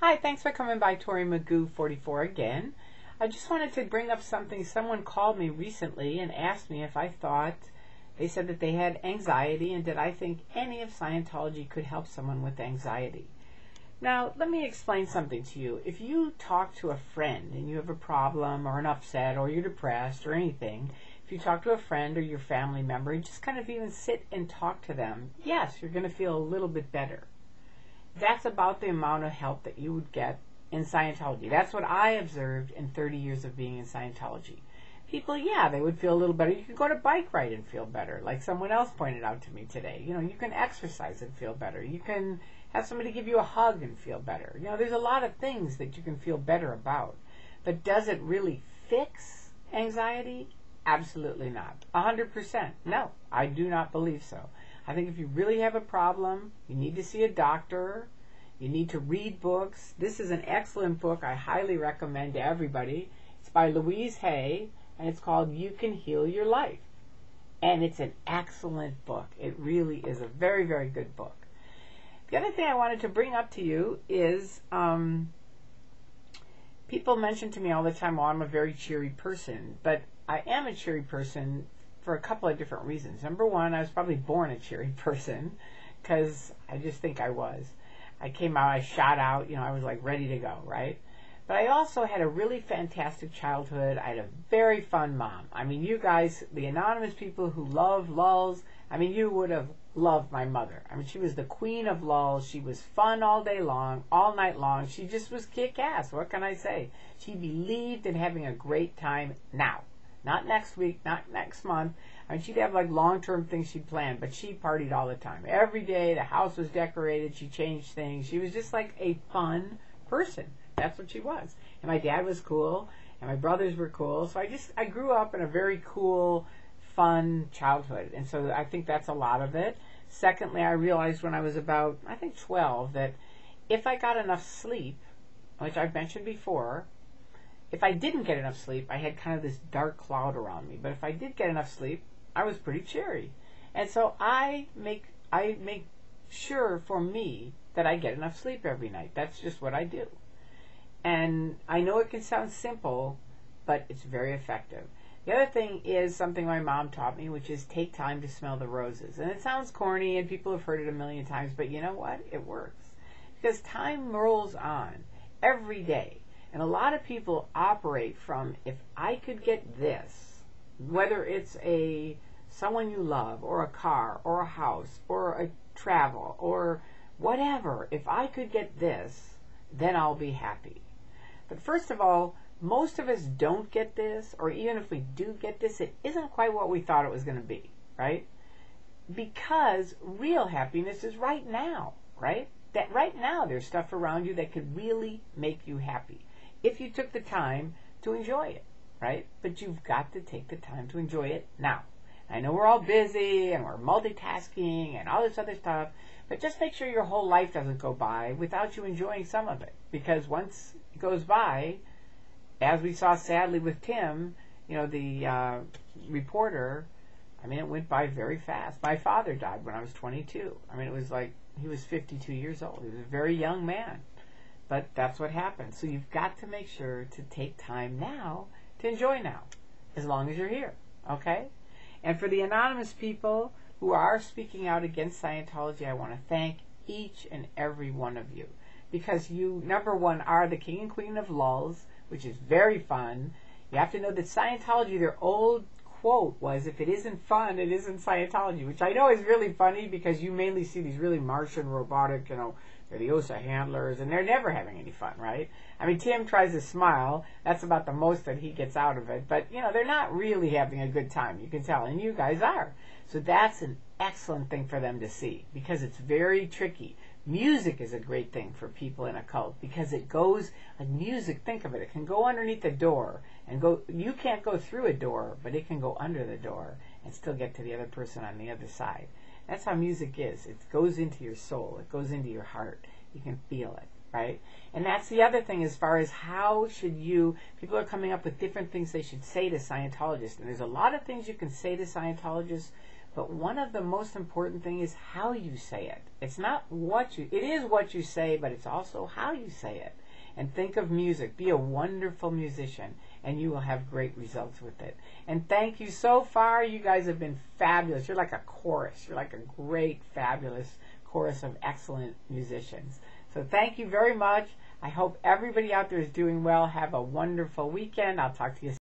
Hi, thanks for coming by Tory Magoo 44 again. I just wanted to bring up something. Someone called me recently and asked me if I thought, they said that they had anxiety, and did I think any of Scientology could help someone with anxiety. Now, let me explain something to you. If you talk to a friend and you have a problem or an upset or you're depressed or anything, if you talk to a friend or your family member and just kind of even sit and talk to them, yes, you're going to feel a little bit better. That's about the amount of help that you would get in Scientology. That's what I observed in 30 years of being in Scientology. People, yeah, they would feel a little better. You can go to a bike ride and feel better, like someone else pointed out to me today. You know, you can exercise and feel better. You can have somebody give you a hug and feel better. You know, there's a lot of things that you can feel better about. But does it really fix anxiety? Absolutely not. 100%. No, I do not believe so. I think if you really have a problem, you need to see a doctor. You need to read books. This is an excellent book I highly recommend to everybody. It's by Louise Hay, and it's called You Can Heal Your Life. And it's an excellent book. It really is a very, very good book. The other thing I wanted to bring up to you is people mention to me all the time, well, I'm a very cheery person. But I am a cheery person for a couple of different reasons. Number one, I was probably born a cheery person because I just think I was. I came out, I shot out, you know, I was like ready to go, right? But I also had a really fantastic childhood. I had a very fun mom. I mean, you guys, the anonymous people who love lulls, I mean, you would have loved my mother. I mean, she was the queen of lulls. She was fun all day long, all night long. She just was kick-ass. What can I say? She believed in having a great time now. Not next week, not next month. I mean, she'd have like long-term things she'd planned, but she partied all the time. Every day, the house was decorated. She changed things. She was just like a fun person. That's what she was. And my dad was cool, and my brothers were cool. So I grew up in a very cool, fun childhood. And so I think that's a lot of it. Secondly, I realized when I was about, I think 12, that if I got enough sleep, which I've mentioned before, if I didn't get enough sleep, I had kind of this dark cloud around me. But if I did get enough sleep, I was pretty cheery. And so I make sure for me that I get enough sleep every night. That's just what I do. And I know it can sound simple, but it's very effective. The other thing is something my mom taught me, which is take time to smell the roses. And it sounds corny, and people have heard it a million times, but you know what? It works. Because time rolls on every day. And a lot of people operate from, if I could get this, whether it's someone you love, or a car, or a house, or a travel, or whatever, if I could get this, then I'll be happy. But first of all, most of us don't get this, or even if we do get this, it isn't quite what we thought it was going to be, right? Because real happiness is right now, right? That right now there's stuff around you that could really make you happy if you took the time to enjoy it, right? But you've got to take the time to enjoy it now. I know we're all busy and we're multitasking and all this other stuff, but just make sure your whole life doesn't go by without you enjoying some of it. Because once it goes by, as we saw sadly with Tim, you know, the reporter, I mean, it went by very fast. My father died when I was 22. I mean, it was like he was 52 years old. He was a very young man. But that's what happened. So you've got to make sure to take time now to enjoy now, as long as you're here, okay? And for the anonymous people who are speaking out against Scientology, I want to thank each and every one of you. Because you, number one, are the king and queen of lulls, which is very fun. You have to know that Scientology, their old quote was, if it isn't fun, it isn't Scientology, which I know is really funny because you mainly see these really Martian, robotic, you know, they're the OSA handlers, and they're never having any fun, right? I mean, Tim tries to smile. That's about the most that he gets out of it. But, you know, they're not really having a good time, you can tell, and you guys are. So that's an excellent thing for them to see because it's very tricky. Music is a great thing for people in a cult because it goes, like music, think of it, it can go underneath a door and go, you can't go through a door, but it can go under the door and still get to the other person on the other side. That's how music is. It goes into your soul. It goes into your heart. You can feel it, right? And that's the other thing as far as how should you, people are coming up with different things they should say to Scientologists. And there's a lot of things you can say to Scientologists, But one of the most important things is how you say it. It's not it is what you say, but it's also how you say it. And think of music. Be a wonderful musician, and you will have great results with it. And thank you so far. You guys have been fabulous. You're like a chorus. You're like a great, fabulous chorus of excellent musicians. So thank you very much. I hope everybody out there is doing well. Have a wonderful weekend. I'll talk to you soon.